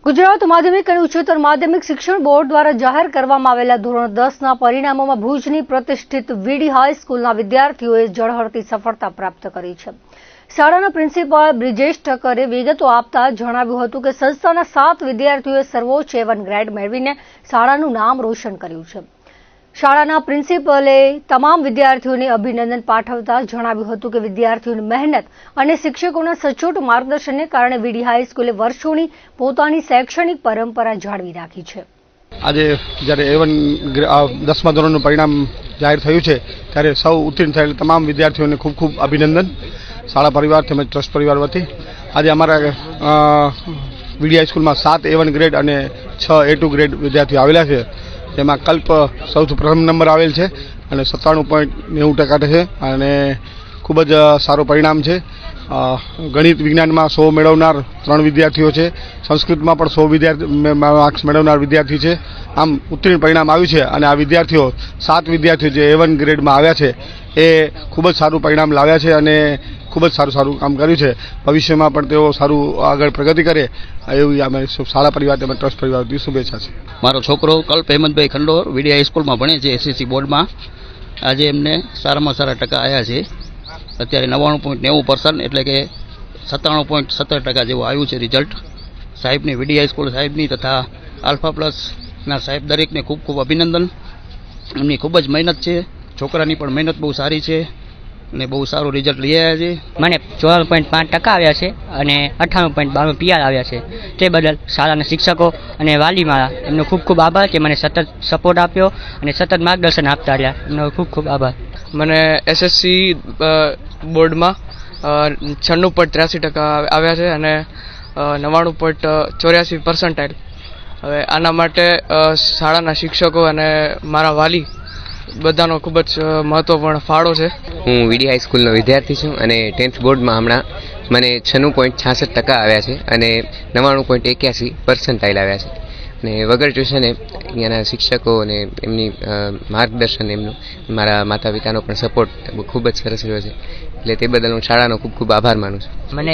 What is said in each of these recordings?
ગુજરાત માધ્યમિક અને ઉચ્ચતર માધ્યમિક શિક્ષણ બોર્ડ દ્વારા જાહેર કરવામાં આવેલા ધોરણ 10ના પરિણામોમાં ભુજની પ્રતિષ્ઠિત વીડી હાઈસ્કૂલના વિદ્યાર્થીઓએ ઝળહળતી સફળતા પ્રાપ્ત કરી છે। શાળાના પ્રિન્સિપાલ બ્રિજેશ ઠક્કરે વિગતો આપતા જણાવ્યું હતું કે સંસ્થાના 7 વિદ્યાર્થીઓએ સર્વોચ્ચ A1 ગ્રેડ મેળવીને શાળાનું નામ રોશન કર્યું છે। શાળાના પ્રિન્સિપલે તમામ વિદ્યાર્થીઓને અભિનંદન પાઠવતા જણાવ્યું હતું કે વિદ્યાર્થીઓની મહેનત અને શિક્ષકોના સચોટ માર્ગદર્શનને કારણે વીડી હાઈસ્કૂલે વર્ષોની પોતાની શૈક્ષણિક પરંપરા જાળવી રાખી છે। આજે જ્યારે A1 10મા ધોરણનું પરિણામ જાહેર થયું છે ત્યારે સૌ ઉત્તીર્ણ થયેલ તમામ વિદ્યાર્થીઓને ખૂબ ખૂબ અભિનંદન શાળા પરિવાર તેમજ ટ્રસ્ટ પરિવાર વતી। આજે અમારા વીડી હાઈસ્કૂલમાં 7 A1 ગ્રેડ અને 6 A2 ગ્રેડ વિદ્યાર્થીઓ આવેલા છે, જેમાં કલ્પ સૌથી પ્રથમ નંબર આવેલ છે અને 97.90% છે અને ખૂબ જ સારું પરિણામ છે। ગણિત વિજ્ઞાનમાં 100 મેળવનાર 3 વિદ્યાર્થીઓ છે, સંસ્કૃતમાં પણ 100 માર્ક્સ મેળવનાર વિદ્યાર્થી છે। આમ ઉત્તીર્ણ પરિણામ આવ્યું છે અને આ વિદ્યાર્થીઓ 7 વિદ્યાર્થીઓ જે A1 ગ્રેડમાં આવ્યા છે એ ખૂબ જ સારું પરિણામ લાવ્યા છે અને ખૂબ જ સારું કામ કર્યું છે। ભવિષ્યમાં પણ તેઓ સારું આગળ પ્રગતિ કરે એવી અમે શાળા પરિવાર તેમજ ટ્રસ્ટ પરિવારથી શુભેચ્છા છે। મારો છોકરો કલ્પ હેમંતભાઈ ખંડોર વીડી હાઈસ્કૂલમાં ભણે છે SSC બોર્ડમાં। આજે એમને સારામાં સારા ટકા આવ્યા છે, અત્યારે 99.90% એટલે કે 97.17% જેવું આવ્યું છે રિઝલ્ટ। સાહેબની વીડી હાઈસ્કૂલ સાહેબની તથા આલ્ફા પ્લસના સાહેબ દરેકને ખૂબ ખૂબ અભિનંદન। એમની ખૂબ જ મહેનત છે, છોકરાની પણ મહેનત બહુ સારી છે અને બહુ સારું રિઝલ્ટ લઈ આવ્યા છે। મને 94.5% આવ્યા છે અને 98.92 PR આવ્યા છે। તે બદલ શાળાના શિક્ષકો અને વાલી મારા એમનો ખૂબ ખૂબ આભાર કે મને સતત સપોર્ટ આપ્યો અને સતત માર્ગદર્શન આપતા રહ્યા, એમનો ખૂબ ખૂબ આભાર। મને SSC બોર્ડમાં 96.83% આવ્યા છે અને 99.84%। હવે આના માટે શાળાના શિક્ષકો અને મારા વાલી બધાનો ખૂબ જ મહત્વપૂર્ણ ફાળો છે। હું વીડી હાઈસ્કૂલનો વિદ્યાર્થી છું અને 10th બોર્ડમાં હમણાં મને 96.66% આવ્યા છે અને 99.81% આવ્યા છે અને વગર ટ્યુશને અહીંયાના શિક્ષકો અને એમની માર્ગદર્શન, એમનું મારા માતા પિતાનો પણ સપોર્ટ ખૂબ જ સરસ રહ્યો છે, એટલે તે બદલ હું શાળાનો ખૂબ ખૂબ આભાર માનું છું। મને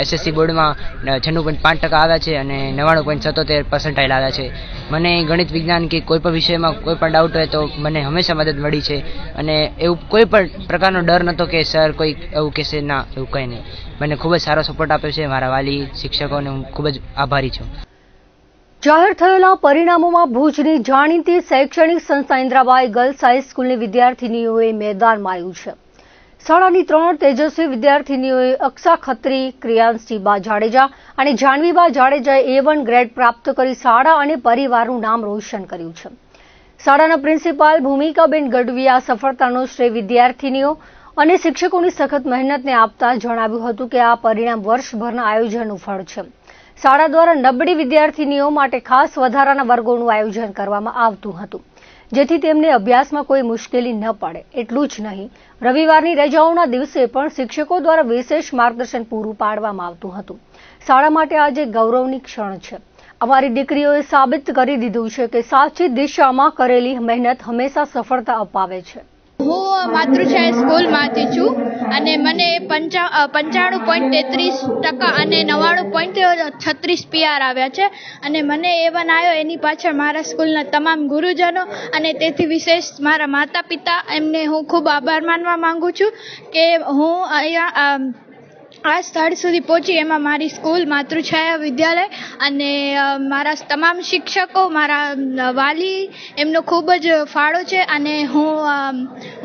SSC બોર્ડમાં 96.5% આવ્યા છે અને 99.77% આવ્યા છે। મને ગણિત વિજ્ઞાન કે કોઈ પણ વિષયમાં કોઈ પણ ડાઉટ હોય તો મને હંમેશા મદદ મળી છે અને એવું કોઈ પણ પ્રકારનો ડર નહોતો કે સર કોઈ એવું કહેશે, ના એવું કંઈ નહીં। મને ખૂબ જ સારો સપોર્ટ આપ્યો છે મારા વાલી શિક્ષકોને, હું ખૂબ જ આભારી છું। જાહેર થયેલા પરિણામોમાં ભુજની જાણીતી શૈક્ષણિક સંસ્થા ઇન્દ્રાબાઈ ગર્લ્સ હાઈસ્કૂલની વિદ્યાર્થીનીઓએ મેદાનમાં આવ્યું છે। શાળાની 3 તેજસ્વી વિદ્યાર્થીનીઓએ અક્ષા ખત્રી, ક્રિયાંશીબા જાડેજા અને જાનવીબા જાડેજાએ A1 ગ્રેડ પ્રાપ્ત કરી શાળા અને પરિવારનું નામ રોશન કર્યું છે। શાળાના પ્રિન્સિપાલ ભૂમિકાબેન ગઢવીએ આ સફળતાનો શ્રેય વિદ્યાર્થીનીઓ અને શિક્ષકોની સખત મહેનતને આપતા જણાવ્યું હતું કે આ પરિણામ વર્ષભરના આયોજનનું ફળ છે। શાળા દ્વારા નબળી વિદ્યાર્થીનીઓ માટે ખાસ વધારાના વર્ગોનું આયોજન કરવામાં આવતું હતું, જેથી તેમને અભ્યાસમાં કોઈ મુશ્કેલી ન પડે। એટલું જ નહીં, રવિવારની રજાઓના દિવસે પણ શિક્ષકો દ્વારા વિશેષ માર્ગદર્શન પૂરું પાડવામાં આવતું હતું। શાળા માટે આજે ગૌરવની ક્ષણ છે। અમારી દીકરીઓએ સાબિત કરી દીધું છે કે સાચી દિશામાં કરેલી મહેનત હંમેશા સફળતા અપાવે છે। હું માતૃછાયા સ્કૂલમાંથી છું અને મને 95.33% અને 99.36 PR આવ્યા છે અને મને A1 આવ્યો એની પાછળ મારા સ્કૂલના તમામ ગુરુજનો અને તેથી વિશેષ મારા માતા પિતા, એમને હું ખૂબ આભાર માનવા માંગુ છું કે હું અહીંયા આ સ્થળ સુધી પહોંચી એમાં મારી સ્કૂલ માતૃછાયા વિદ્યાલય અને મારા તમામ શિક્ષકો, મારા વાલી, એમનો ખૂબ જ ફાળો છે અને હું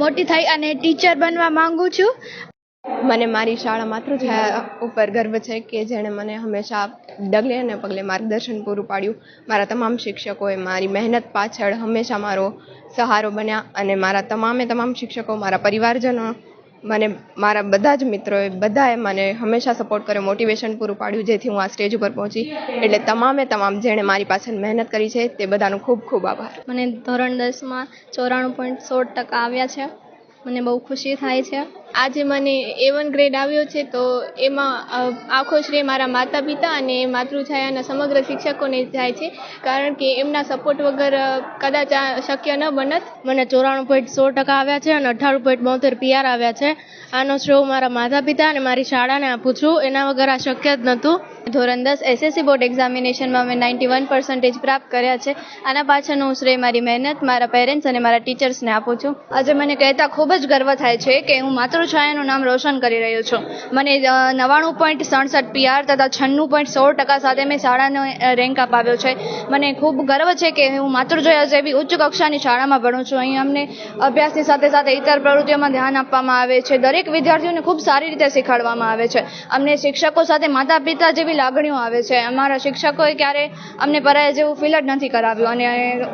મોટી થઈ અને ટીચર બનવા માંગુ છું। મને મારી શાળા માતૃછાયા ઉપર ગર્વ છે કે જેણે મને હંમેશા ડગલે અને પગલે માર્ગદર્શન પૂરું પાડ્યું। મારા તમામ શિક્ષકોએ મારી મહેનત પાછળ હંમેશા મારો સહારો બન્યા અને મારા તમામ શિક્ષકો, મારા પરિવારજનો, મને મારા બધા જ મિત્રોએ બધાએ મને હંમેશા સપોર્ટ કર્યો, મોટિવેશન પૂરું પાડ્યું, જેથી હું આ સ્ટેજ ઉપર પહોંચી। એટલે તમામ જેણે મારી પાછળ મહેનત કરી છે તે બધાનો ખૂબ ખૂબ આભાર। મને ધોરણ 10માં 94.16% આવ્યા છે, મને બહુ ખુશી થાય છે આજે મને A1 ગ્રેડ આવ્યો છે તો એમાં આખો શ્રેય મારા માતા પિતા અને માતૃછાયાના સમગ્ર શિક્ષકોને જાય છે, કારણ કે એમના સપોર્ટ વગર કદાચ આ શક્ય ન બનત. મને 94.16% આવ્યા છે અને 18.72 PR આવ્યા છે. આનો શ્રેય મારા માતા પિતા અને મારી શાળાને આપું છું. એના વગર આ શક્ય જ નહોતું. ધોરણ 10 SSC બોર્ડ એક્ઝામિનેશનમાં મેં 91% પ્રાપ્ત કર્યા છે. આના પાછળનું હું શ્રેય મારી મહેનત, મારા પેરેન્ટ્સ અને મારા ટીચર્સને આપું છું. આજે મને કહેતા ખૂબ જ ગર્વ થાય છે કે હું માતૃછાયાનું નામ રોશન કરી રહ્યો છું. મને 99.67 PR તથા 96.16% સાથે મેં શાળાનો રેન્ક અપાવ્યો છે. મને ખૂબ ગર્વ છે કે હું માતૃછાયા જેવી ઉચ્ચ કક્ષાની શાળામાં ભણું છું. અહીં અમને અભ્યાસની સાથે સાથે ઇતર પ્રવૃત્તિઓમાં ધ્યાન આપવામાં આવે છે. દરેક વિદ્યાર્થીઓને ખૂબ સારી રીતે શીખવાડવામાં આવે છે. અમને શિક્ષકો સાથે માતા પિતા જેવી લાગણીઓ આવે છે. અમારા શિક્ષકોએ ક્યારે અમને પરાયા જેવું ફીલ જ નથી કરાવ્યું, અને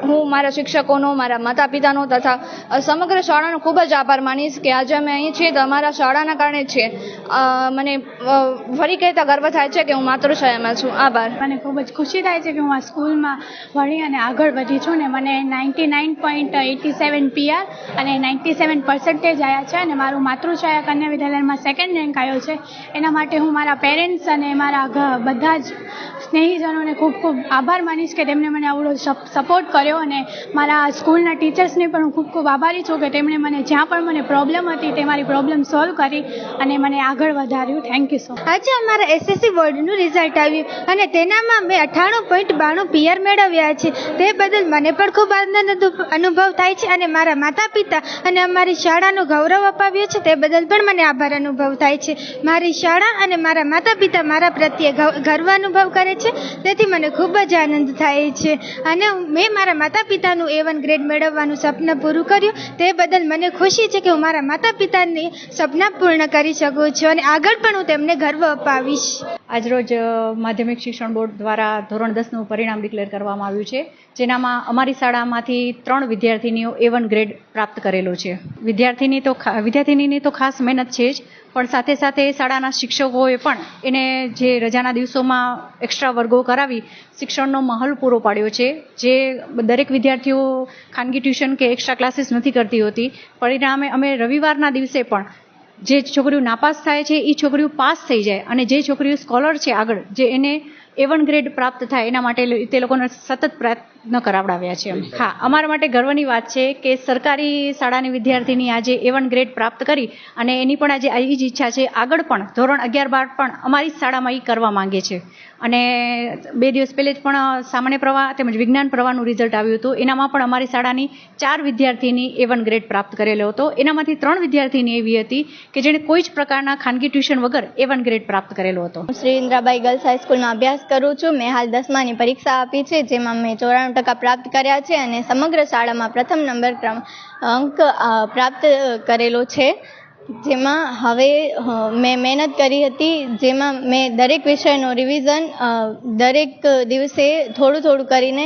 હું મારા શિક્ષકોનો, મારા માતા પિતાનો તથા સમગ્ર શાળાનો ખૂબ જ આભાર માનીશ કે આજે અમે અહીં છીએ તો અમારા શાળાના કારણે જ છીએ. મને ફરી કહેતા ગર્વ થાય છે કે હું માતૃછાયામાં છું. આભાર. મને ખૂબ જ ખુશી થાય છે કે હું આ સ્કૂલમાં ભણી અને આગળ વધી છું ને મને 99.87 PR અને 97% આવ્યા છે અને મારું માતૃછાયા કન્યા વિદ્યાલયમાં 2nd રેન્ક આવ્યો છે. એના માટે હું મારા પેરેન્ટ્સ અને મારા બધા જ સ્નેહીજનોને ખૂબ ખૂબ આભાર માનીશ કે તેમણે મને આવડો સપોર્ટ કર્યો, અને મારા સ્કૂલના ટીચર્સને પણ હું ખૂબ ખૂબ આભારી છું કે તેમણે મને જ્યાં પણ મને પ્રોબ્લેમ હતી તે મારી પ્રોબ્લેમ સોલ્વ કરી અને મને આગળ વધાર્યું. Thank you so much. આજે અમારા SSC બોર્ડનું રિઝલ્ટ આવ્યું અને તેનામાં મેં 98.92 PR મેળવ્યા છે. તે બદલ મને પણ ખૂબ આનંદ અનુભવ થાય છે અને મારા માતા પિતા અને અમારી શાળાનું ગૌરવ અપાવ્યું છે તે બદલ પણ મને આભાર અનુભવ થાય છે. મારી શાળા અને મારા માતા પિતા મારા પ્રત્યે ગર્વ અનુભવ કરે છે, તેથી મને ખૂબ જ આનંદ થાય છે. અને મેં મારા માતા પિતાનું A1 ગ્રેડ મેળવવાનું સપનું પૂરું કર્યું તે બદલ મને ખુશી છે કે હું મારા માતા પિતાની સપના પૂર્ણ કરી શકું છું અને આગળ પણ હું તેમને ગર્વ અપાવીશ. આજરોજ માધ્યમિક શિક્ષણ બોર્ડ દ્વારા ધોરણ 10નું પરિણામ ડિક્લેર કરવામાં આવ્યું છે, જેનામાં અમારી શાળામાંથી 3 વિદ્યાર્થીનીઓ A1 ગ્રેડ પ્રાપ્ત કરેલો છે. વિદ્યાર્થીનીની તો ખાસ મહેનત છે જ, પણ સાથે સાથે શાળાના શિક્ષકોએ પણ એને જે રજાના દિવસોમાં એક્સ્ટ્રા વર્ગો કરાવી શિક્ષણનો માહોલ પૂરો પાડ્યો છે. જે દરેક વિદ્યાર્થીઓ ખાનગી ટ્યુશન કે એક્સ્ટ્રા ક્લાસીસ નથી કરતી હોતી. પરિણામે અમે રવિવારના દિવસે પણ જે છોકરીઓ નાપાસ થાય છે એ છોકરીઓ પાસ થઈ જાય, અને જે છોકરીઓ સ્કોલર છે આગળ જે એને A1 ગ્રેડ પ્રાપ્ત થાય એના માટે તે લોકોને સતત પ્રયત્ન કરાવડાવ્યા છે. હા, અમારા માટે ગર્વની વાત છે કે સરકારી શાળાની વિદ્યાર્થીની આજે A1 ગ્રેડ પ્રાપ્ત કરી અને એની પણ આજે એ જ ઈચ્છા છે આગળ પણ ધોરણ 11-12 પણ અમારી શાળામાં એ કરવા માંગે છે. અને 2 દિવસ પહેલે જ પણ સામાન્ય પ્રવાહ તેમજ વિજ્ઞાન પ્રવાહનું રિઝલ્ટ આવ્યું હતું. એનામાં પણ અમારી શાળાની 4 વિદ્યાર્થીની A1 ગ્રેડ પ્રાપ્ત કરેલો હતો. એનામાંથી 3 વિદ્યાર્થીની એવી હતી કે જેણે કોઈ જ પ્રકારના ખાનગી ટ્યુશન વગર A1 ગ્રેડ પ્રાપ્ત કરેલો હતો. શ્રી ઇન્દ્રાબાઈ ગર્લ્સ હાઈસ્કૂલમાં અભ્યાસ કરું છું. મેં હાલ 10માની પરીક્ષા આપી છે, જેમાં મેં 94% પ્રાપ્ત કર્યા છે અને સમગ્ર શાળામાં પ્રથમ નંબર અંક પ્રાપ્ત કરેલો છે. જેમાં હવે મેં મહેનત કરી હતી, જેમાં મેં દરેક વિષયનો રિવિઝન દરેક દિવસે થોડું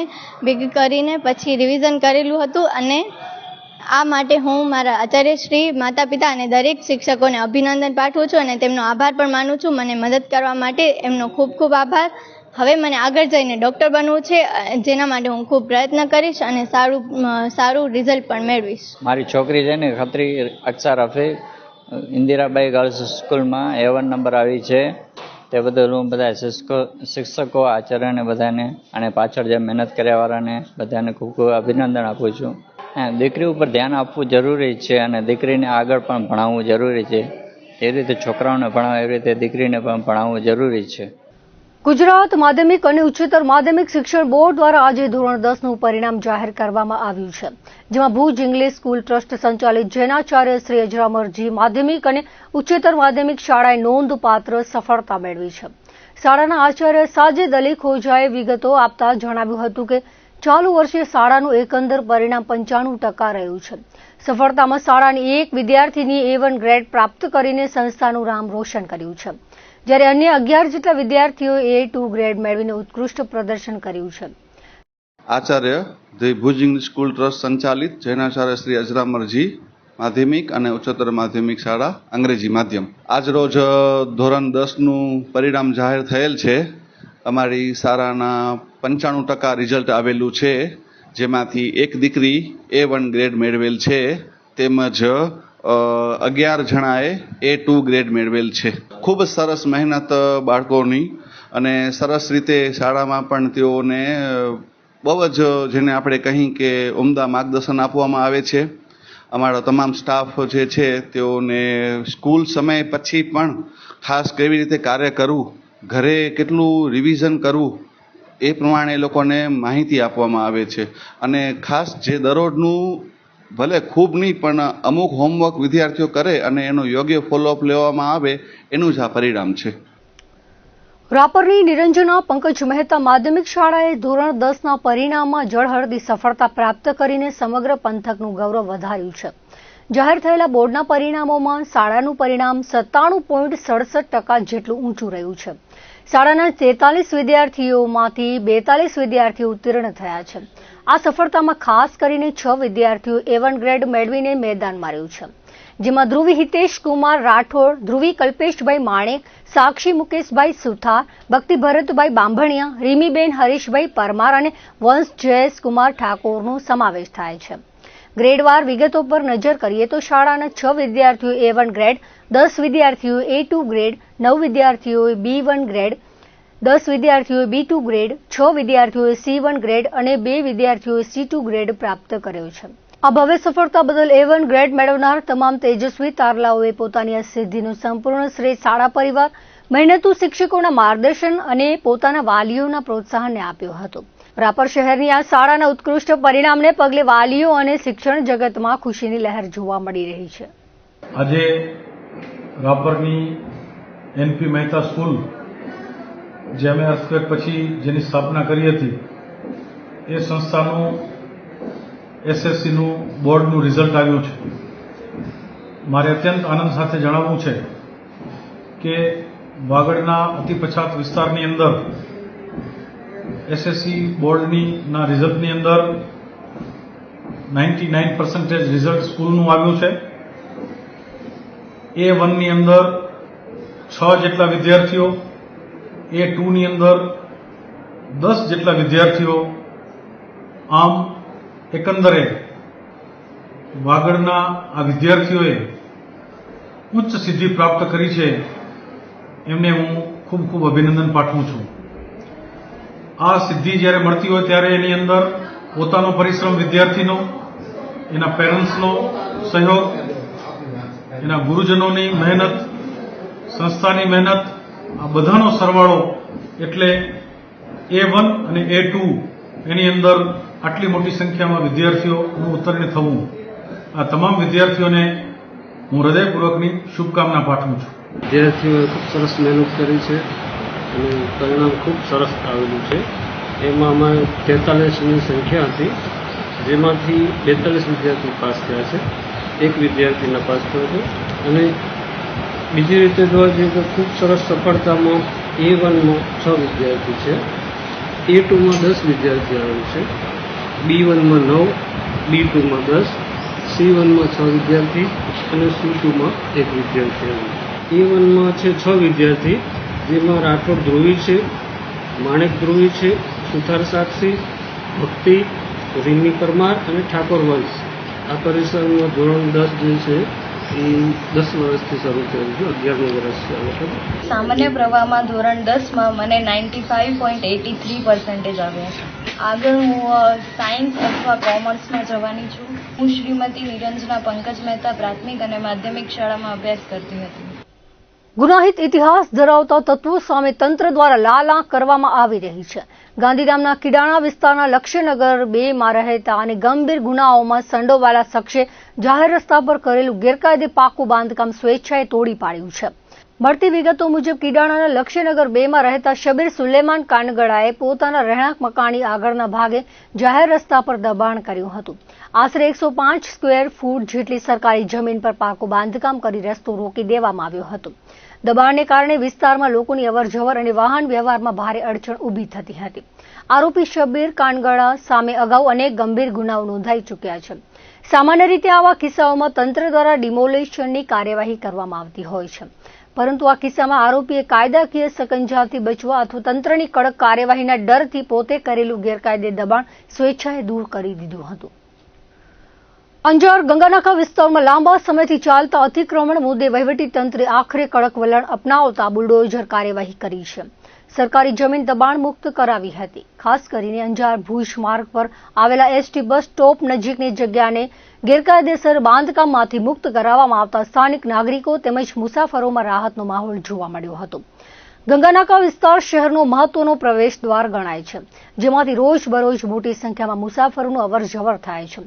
ભેગું કરીને પછી રિવિઝન કરેલું હતું. અને આ માટે હું મારા આચાર્યશ્રી, માતા પિતા અને દરેક શિક્ષકોને અભિનંદન પાઠવું છું અને તેમનો આભાર પણ માનું છું. મને મદદ કરવા માટે એમનો ખૂબ ખૂબ આભાર. હવે મને આગળ જઈને ડૉક્ટર બનવું છે, જેના માટે હું ખૂબ પ્રયત્ન કરીશ અને સારું રિઝલ્ટ પણ મેળવીશ. મારી છોકરી છે ને ખત્રી અક્ષર રફી ઇન્દિરાબાઈ ગર્લ્સ સ્કૂલમાં A1 નંબર આવી છે. તે બદલ હું બધા શિક્ષકો, આચાર્યને બધાને અને પાછળ જે મહેનત કર્યાવાળાને બધાને ખૂબ ખૂબ અભિનંદન આપું છું. દીકરી ઉપર ધ્યાન આપવું જરૂરી છે અને દીકરીને આગળ પણ ભણાવવું જરૂરી છે. એ રીતે છોકરાઓને ભણાવે એવી રીતે દીકરીને પણ ભણાવવું જરૂરી છે. ગુજરાત માધ્યમિક અને ઉચ્ચતર માધ્યમિક શિક્ષણ બોર્ડ દ્વારા આજે ધોરણ 10નું પરિણામ જાહેર કરવામાં આવ્યું છે, જેમાં ભુજ ઇંગ્લિશ સ્કૂલ ટ્રસ્ટ સંચાલિત જૈનાચાર્ય શ્રી અજરામરજી માધ્યમિક અને ઉચ્ચતર માધ્યમિક શાળાએ નોંધપાત્ર સફળતા મેળવી છે. શાળાના આચાર્ય સાજિદ અલી ખોજાએ વિગતો આપતા જણાવ્યું હતું કે ચાલુ વર્ષે શાળાનું એકંદર પરિણામ 95% રહ્યું છે. સફળતામાં શાળાની એક વિદ્યાર્થીની A1 ગ્રેડ પ્રાપ્ત કરીને સંસ્થાનું નામ રોશન કર્યું છે, જ્યારે અન્ય 11 જેટલા વિદ્યાર્થીઓએ A2 ગ્રેડ મેળવીને ઉત્કૃષ્ટ પ્રદર્શન કર્યું છે. Acharya the Bhuj English school trust સંચાલિત જૈનાચાર્ય શ્રી અજરામરજી માધ્યમિક અને ઉચ્ચતર માધ્યમિક શાળા અંગ્રેજી માધ્યમ આજ રોજ ધોરણ 10નું પરિણામ જાહેર થયેલ છે. અમારી શાળાના 95% રિઝલ્ટ આવેલું છે, જેમાંથી એક દીકરી A1 ગ્રેડ મેળવેલ છે, તેમજ 11 જણાએ A2 ગ્રેડ મેળવેલ છે. ખૂબ જ સરસ મહેનત બાળકોની અને સરસ રીતે શાળામાં પણ તેઓને બહુ જ જેને આપણે કહી કે ઉમદા માર્ગદર્શન આપવામાં આવે છે. અમારા તમામ સ્ટાફ જે છે તેઓને સ્કૂલ સમય પછી પણ ખાસ કેવી રીતે કાર્ય કરવું, ઘરે કેટલું રિવિઝન કરવું એ પ્રમાણે લોકોને માહિતી આપવામાં આવે છે. અને ખાસ જે દરરોજનું ભલે ખૂબ નહીં પણ અમુક હોમવર્ક વિદ્યાર્થીઓ કરે અને એનો યોગ્ય ફોલોઅપ લેવામાં આવે એનું જ આ પરિણામ છે. રાપરની નિરંજના પંકજ મહેતા માધ્યમિક શાળાએ ધોરણ 10ના પરિણામમાં ઝળહળતી સફળતા પ્રાપ્ત કરીને સમગ્ર પંથકનું ગૌરવ વધાર્યું છે. જાહેર થયેલા બોર્ડના પરિણામોમાં શાળાનું પરિણામ 97.67% જેટલું ઊંચું રહ્યું છે. શાળાના 43 વિદ્યાર્થીઓમાંથી 42 વિદ્યાર્થીઓ ઉત્તીર્ણ થયા છે. આ સફળતામાં ખાસ કરીને 6 વિદ્યાર્થીઓ A1 ગ્રેડ મેળવીને મેદાન માર્યું છે, જેમાં ધ્રુવી હિતેશ કુમાર રાઠોડ, ધ્રુવી કલ્પેશભાઈ માણેક, સાક્ષી મુકેશભાઈ સુથાર, ભક્તિ ભરતભાઈ બાંભણિયા, રીમીબેન હરીશભાઈ પરમાર અને વંશ જયેશ કુમાર ઠાકોરનો સમાવેશ થાય છે. ગ્રેડવાર વિગતો પર નજર કરીએ તો શાળાના 6 વિદ્યાર્થીઓ A1 ગ્રેડ, 10 વિદ્યાર્થીઓ A2 ગ્રેડ, 9 વિદ્યાર્થીઓએ B1 ગ્રેડ, 10 વિદ્યાર્થીઓએ B2 ગ્રેડ, 6 વિદ્યાર્થીઓએ C1 ગ્રેડ અને 2 વિદ્યાર્થીઓએ C2 ગ્રેડ પ્રાપ્ત કર્યો છે. આ ભવ્ય સફળતા બદલ A1 ગ્રેડ મેળવનાર તમામ તેજસ્વી તારલાઓએ પોતાની આ સિદ્ધિનું સંપૂર્ણ શ્રેય શાળા પરિવાર, મહેનતુ શિક્ષકોના માર્ગદર્શન અને પોતાના વાલીઓના પ્રોત્સાહનને આપ્યો હતો. રાપર શહેરની આ શાળાના ઉત્કૃષ્ટ પરિણામને પગલે વાલીઓ અને શિક્ષણ જગતમાં ખુશીની લહેર જોવા મળી રહી છે. આજે રાપરની NP મહેતા સ્કૂલ જે અમે અર્થક્વેક પછી જેની સ્થાપના કરી હતી એ સંસ્થાનું SSCનું બોર્ડનું રિઝલ્ટ આવ્યું છે. મારે અત્યંત આનંદ સાથે જણાવવું છે કે વાગડના અતિ પછાત વિસ્તારની અંદર SSC બોર્ડના રિઝલ્ટની અંદર 99% રિઝલ્ટ સ્કૂલનું આવ્યું છે. A1ની અંદર 6 જેટલા વિદ્યાર્થીઓ, A2ની અંદર 10 જેટલા વિદ્યાર્થીઓ, આમ એકંદરે વાગડના આ વિદ્યાર્થીઓએ ઉચ્ચ સિદ્ધિ પ્રાપ્ત કરી છે એમને હું ખૂબ ખૂબ અભિનંદન પાઠવું છું. આ સિદ્ધિ જ્યારે મળતી હોય ત્યારે એની અંદર પોતાનો પરિશ્રમ વિદ્યાર્થીનો, એના પેરેન્ટ્સનો સહયોગ, એના ગુરુજનોની મહેનત, સંસ્થાની મહેનત, આ બધાનો સરવાળો એટલે A1 અને A2 એની અંદર આટલી મોટી સંખ્યામાં વિદ્યાર્થીઓનું ઉત્તીર્ણ થવું, આ તમામ વિદ્યાર્થીઓને હું હૃદયપૂર્વકની શુભકામના પાઠવું છું. વિદ્યાર્થીઓએ ખૂબ સરસ મહેનત કરી છે અને પરિણામ ખૂબ સરસ આવેલું છે. એમાં અમારે 43ની સંખ્યા હતી, જેમાંથી 42 વિદ્યાર્થી પાસ થયા છે, એક વિદ્યાર્થીના પાસ થયો છે. અને બીજી રીતે જોવા જઈએ તો ખૂબ સરસ સફળતામાં A1માં 6 વિદ્યાર્થી છે, A2માં 10 વિદ્યાર્થી આવેલ છે, B1માં 9, B2માં 10, C1માં 6 વિદ્યાર્થી અને C2માં 1 વિદ્યાર્થી આવેલ. A1માં છે 6 વિદ્યાર્થી, જેમાં રાઠોડ ધ્રુવી છે, માણેક ધ્રુવી છે, સુથાર સાક્ષી, ભક્તિ, રીમી પરમાર અને ઠાકોર વંશ. આ પરિસરમાં ધોરણ 10 જે છે એ 10 વર્ષથી શરૂ થયેલું છે, 11મી વર્ષ ચાલે છે. સામાન્ય પ્રવાહમાં ધોરણ 10માં મને 95.83% આવ્યા છે. આગળ હું સાયન્સ અથવા કોમર્સમાં જવાની છું. હું શ્રીમતી નિરંજના પંકજ મહેતા પ્રાથમિક અને માધ્યમિક શાળામાં અભ્યાસ કરતી હતી. ગુનાહિત ઇતિહાસ ધરાવતા તત્વો સામે તંત્ર દ્વારા લાલા કરવામાં આવી રહી છે. ગાંધીધામના કિડાણા વિસ્તારના લક્ષ્યનગર 2માં રહેતા અને ગંભીર ગુનાઓમાં સંડોવાયેલા શખ્સે જાહેર રસ્તા પર કરેલું ગેરકાયદે પાકું બાંધકામ સ્વેચ્છાએ તોડી પાડ્યું છે. મળતી વિગતો મુજબ કિડાણાના લક્ષ્યનગર 2માં રહેતા શબીર સુલેમાન કાનગડાએ પોતાના રહેણાંક મકાનની આગળના ભાગે જાહેર રસ્તા પર દબાણ કર્યું હતું. આશરે 105 સ્ક્વેર ફૂટ જેટલી સરકારી જમીન પર પાકું બાંધકામ કરી રસ્તો રોકી દેવામાં આવ્યો હતો. દબાણને કારણે વિસ્તારમાં લોકોની અવરજવર અને વાહન વ્યવહારમાં ભારે અડચણ ઊભી થતી હતી. આરોપી શબીર કાનગડા સામે અગાઉ અનેક ગંભીર ગુનાઓ નોંધાઈ ચૂક્યા છે. સામાન્ય રીતે આવા કિસ્સાઓમાં તંત્ર દ્વારા ડિમોલિશનની કાર્યવાહી કરવામાં આવતી હોય છે, પરંતુ આ કિસ્સામાં આરોપીએ કાયદાકીય સકંજાથી બચવા અથવા તંત્રની કડક કાર્યવાહીના ડરથી પોતે કરેલું ગેરકાયદે દબાણ સ્વેચ્છાએ દૂર કરી દીધું હતું. અંજાર ગંગાનાકા વિસ્તારમાં લાંબા સમયથી ચાલતા અતિક્રમણ મુદ્દે વહીવટીતંત્રે આખરે કડક વલણ અપનાવતા બુલડોઝર કાર્યવાહી કરી છે. સરકારી જમીન દબાણ મુક્ત કરાવી હતી. ખાસ કરીને અંજાર ભુજ માર્ગ પર આવેલા એસટી બસ સ્ટોપ નજીકની જગ્યાને ગેરકાયદેસર બાંધકામમાંથી મુક્ત કરાવવામાં આવતા સ્થાનિક નાગરિકો તેમજ મુસાફરોમાં રાહતનો માહોલ જોવા મળ્યો હતો. ગંગાનાકા વિસ્તાર શહેરનો મહત્વનો પ્રવેશ દ્વાર ગણાય છે, જેમાંથી રોજબરોજ મોટી સંખ્યામાં મુસાફરોનું અવરજવર થાય છે.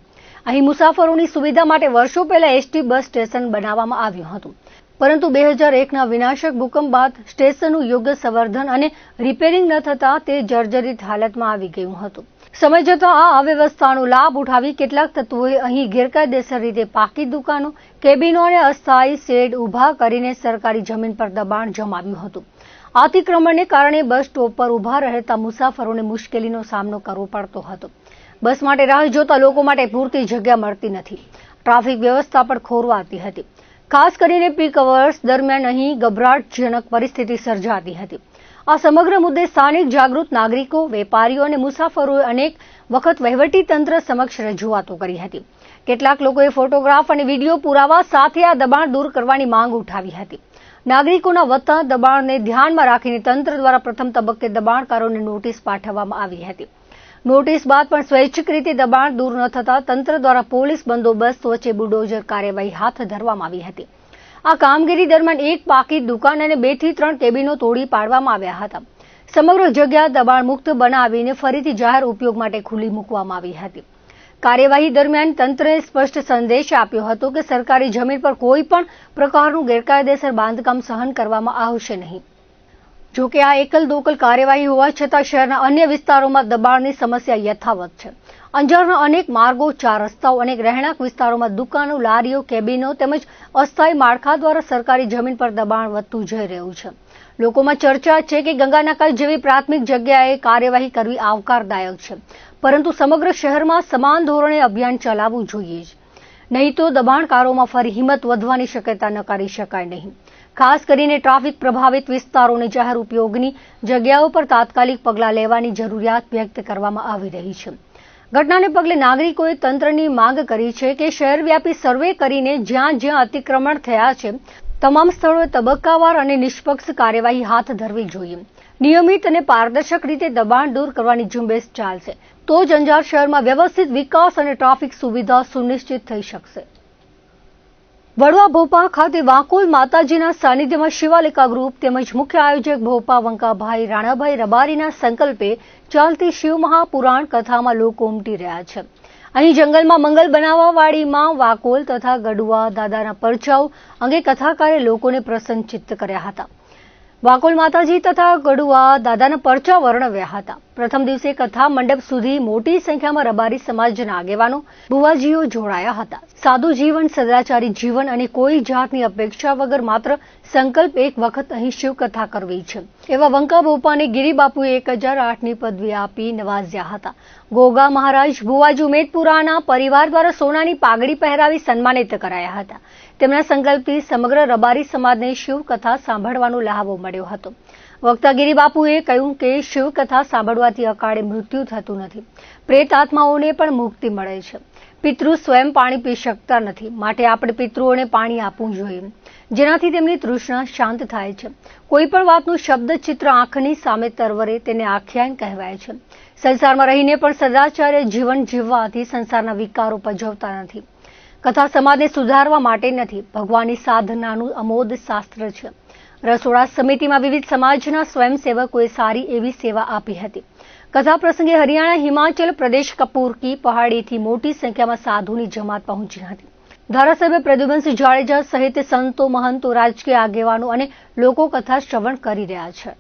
અહીં મુસાફરોની સુવિધા માટે વર્ષો પહેલા એસટી બસ સ્ટેશન બનાવવામાં આવ્યું હતું, પરંતુ 2001ના વિનાશક ભૂકંપ બાદ સ્ટેશનનું યોગ્ય સંવર્ધન અને રિપેરિંગ ન થતાં તે જર્જરિત હાલતમાં આવી ગયું હતું. સમય જતાં આ અવ્યવસ્થાનો લાભ ઉઠાવી કેટલાક તત્વોએ અહીં ગેરકાયદેસર રીતે પાકી દુકાનો, કેબિનો અને અસ્થાયી શેડ ઊભા કરીને સરકારી જમીન પર દબાણ જમાવ્યું હતું. અતિક્રમણને કારણે બસ સ્ટોપ પર ઊભા રહેતા મુસાફરોને મુશ્કેલીનો સામનો કરવો પડતો હતો. બસ માટે રાહ જોતા લોકો માટે પૂરતી જગ્યા મળતી નથી. ટ્રાફિક વ્યવસ્થા પણ ખોરવાતી હતી. ખાસ કરીને પીક અવર્સ દરમિયાન અહીં ગભરાટજનક પરિસ્થિતિ સર્જાતી હતી. આ સમગ્ર મુદ્દે સ્થાનિક જાગૃત નાગરિકો, વેપારીઓ અને મુસાફરોએ અનેક વખત વહીવટીતંત્ર સમક્ષ રજૂઆતો કરી હતી. કેટલાક લોકોએ ફોટોગ્રાફ અને વિડીયો પુરાવા સાથે આ દબાણ દૂર કરવાની માંગ ઉઠાવી હતી. નાગરિકોના વધતા દબાણને ધ્યાનમાં રાખીને તંત્ર દ્વારા પ્રથમ તબક્કે દબાણકારોને નોટિસ પાઠવવામાં આવી હતી. નોટિસ બાદ પણ સ્વૈચ્છિક રીતે દબાણ દૂર ન થતાં તંત્ર દ્વારા પોલીસ બંદોબસ્ત વચ્ચે બુલડોઝર કાર્યવાહી હાથ ધરવામાં આવી હતી. આ કામગીરી દરમિયાન એક પાકી દુકાન અને 2 થી 3 કેબિનો તોડી પાડવામાં આવ્યા હતા. સમગ્ર જગ્યા દબાણ મુક્ત બનાવીને ફરીથી જાહેર ઉપયોગ માટે ખુલ્લી મૂકવામાં આવી હતી. કાર્યવાહી દરમિયાન તંત્રએ સ્પષ્ટ સંદેશ આપ્યો હતો કે સરકારી જમીન પર કોઈ પણ પ્રકારનું ગેરકાયદેસર બાંધકામ સહન કરવામાં આવશે નહીં. જો કે આ એકલ દોકલ કાર્યવાહી હોવા છતાં શહેરના અન્ય વિસ્તારોમાં દબાણની સમસ્યા યથાવત છે. અંજારના અનેક માર્ગો, 4 રસ્તાઓ, અનેક રહેણાંક વિસ્તારોમાં દુકાનો, લારીઓ, કેબિનો તેમજ અસ્થાયી માળખા દ્વારા સરકારી જમીન પર દબાણ વધતું જઈ રહ્યું છે. લોકોમાં ચર્ચા છે કે ગંગાનાકા જેવી પ્રાથમિક જગ્યાએ કાર્યવાહી કરવી આવકારદાયક છે, પરંતુ સમગ્ર શહેરમાં સમાન ધોરણે અભિયાન ચલાવવું જોઈએ જ. નહીં તો દબાણકારોમાં ફરી હિંમત વધવાની શક્યતા નકારી શકાય નહીં. ખાસ કરીને ટ્રાફિક પ્રભાવિત વિસ્તારોની જાહેર ઉપયોગની જગ્યાઓ પર તાત્કાલિક પગલાં લેવાની જરૂરિયાત વ્યક્ત કરવામાં આવી રહી છે. ઘટનાને પગલે નાગરિકોએ તંત્રની માંગ કરી છે કે શહેરવ્યાપી સર્વે કરીને જ્યાં જ્યાં અતિક્રમણ થયા છે તમામ સ્થળોએ તબક્કાવાર અને નિષ્પક્ષ કાર્યવાહી હાથ ધરવી જોઈએ. નિયમિત અને પારદર્શક રીતે દબાણ દૂર કરવાની ઝુંબેશ ચાલશે તો જ અંજાર શહેરમાં વ્યવસ્થિત વિકાસ અને ટ્રાફિક સુવિધા સુનિશ્ચિત થઈ શકશે. વડવા ભોપા ખાતે વાકોલ માતાજીના સાનિધ્યમાં શિવાલિકા ગ્રુપ તેમજ મુખ્ય આયોજક ભોપા વંકાભાઈ રાણાભાઈ રબારીના સંકલ્પે ચાલતી શિવ મહાપુરાણ કથામાં લોકો ઉમટી રહ્યા છે. અહીં જંગલમાં મંગલ બનાવવાવાળીમાં વાકોલ તથા ગડુઆ દાદાના પરચાઓ અંગે કથાકારે લોકોને પ્રસન્નચિત્ત કર્યા હતા. વાકોલ માતાજી તથા ગડુઆ દાદાના પરચા વર્ણવ્યા હતા. પ્રથમ દિવસે કથા મંડપ સુધી મોટી સંખ્યામાં રબારી સમાજના આગેવાનો, બુવાજીઓ જોડાયા હતા. સાદું જીવન, સદાચારી જીવન અને કોઈ જાતની અપેક્ષા વગર માત્ર સંકલ્પ એક વખત અહીં શિવકથા કરવી છે એવા વંકા ભોપાને ગિરિબાપુએ 1008ની પદવી આપી નવાજ્યા હતા. ગોગા મહારાજ ભુવાજી ઉમેદપુરાના પરિવાર દ્વારા સોનાની પાઘડી પહેરાવી સન્માનિત કરાયા હતા. તેમના સંકલ્પથી સમગ્ર રબારી સમાજને શિવકથા સાંભળવાનો લહાવો મળ્યો હતો. વક્તા ગિરિબાપુએ કહ્યું કે શિવકથા સાંભળવાથી અકાળે મૃત્યુ થતું નથી, પ્રેત આત્માઓને પણ મુક્તિ મળે છે. પિતૃ સ્વયં પાણી પી શકતા નથી, માટે આપણે પિતૃઓને પાણી આપવું જોઈએ, જેનાથી તેમની તૃષ્ણા શાંત થાય છે. કોઈ પણ વાતનું શબ્દ ચિત્ર આંખની સામે તરવરે તેને આખ્યાન કહેવાય છે. સંસારમાં રહીને પણ સદાચાર્ય જીવન જીવવાથી સંસારના વિકારો પજવતા નથી. કથા સમાજને સુધારવા માટે નથી, ભગવાનની સાધનાનું અમોદ શાસ્ત્ર છે. રસોડા સમિતિમાં વિવિધ સમાજના સ્વયંસેવકોએ સારી એવી સેવા આપી હતી. કથા પ્રસંગે હરિયાણા, હિમાચલ પ્રદેશ, કપૂર કી પહાડીથી મોટી સંખ્યામાં સાધુની જમાત પહોંચી હતી. ધારાસભ્ય પ્રદ્યુમનસિંહ જાડેજા સહિત સંતો, મહંતો, રાજકીય આગેવાનો અને લોકો કથા શ્રવણ કરી રહ્યા છે.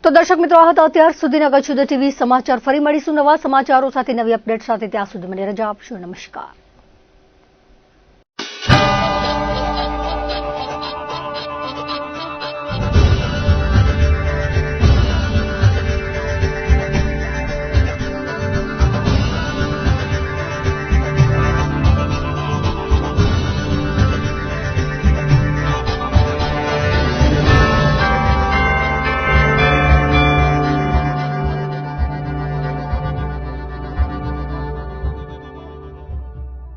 તો દર્શક મિત્રો, આ હતા અત્યાર સુધીના કચ્છ ટીવી સમાચાર. ફરી મળીશું નવા સમાચારો સાથે, નવી અપડેટ સાથે. ત્યાં સુધી મને રજા આપશો. નમસ્કાર.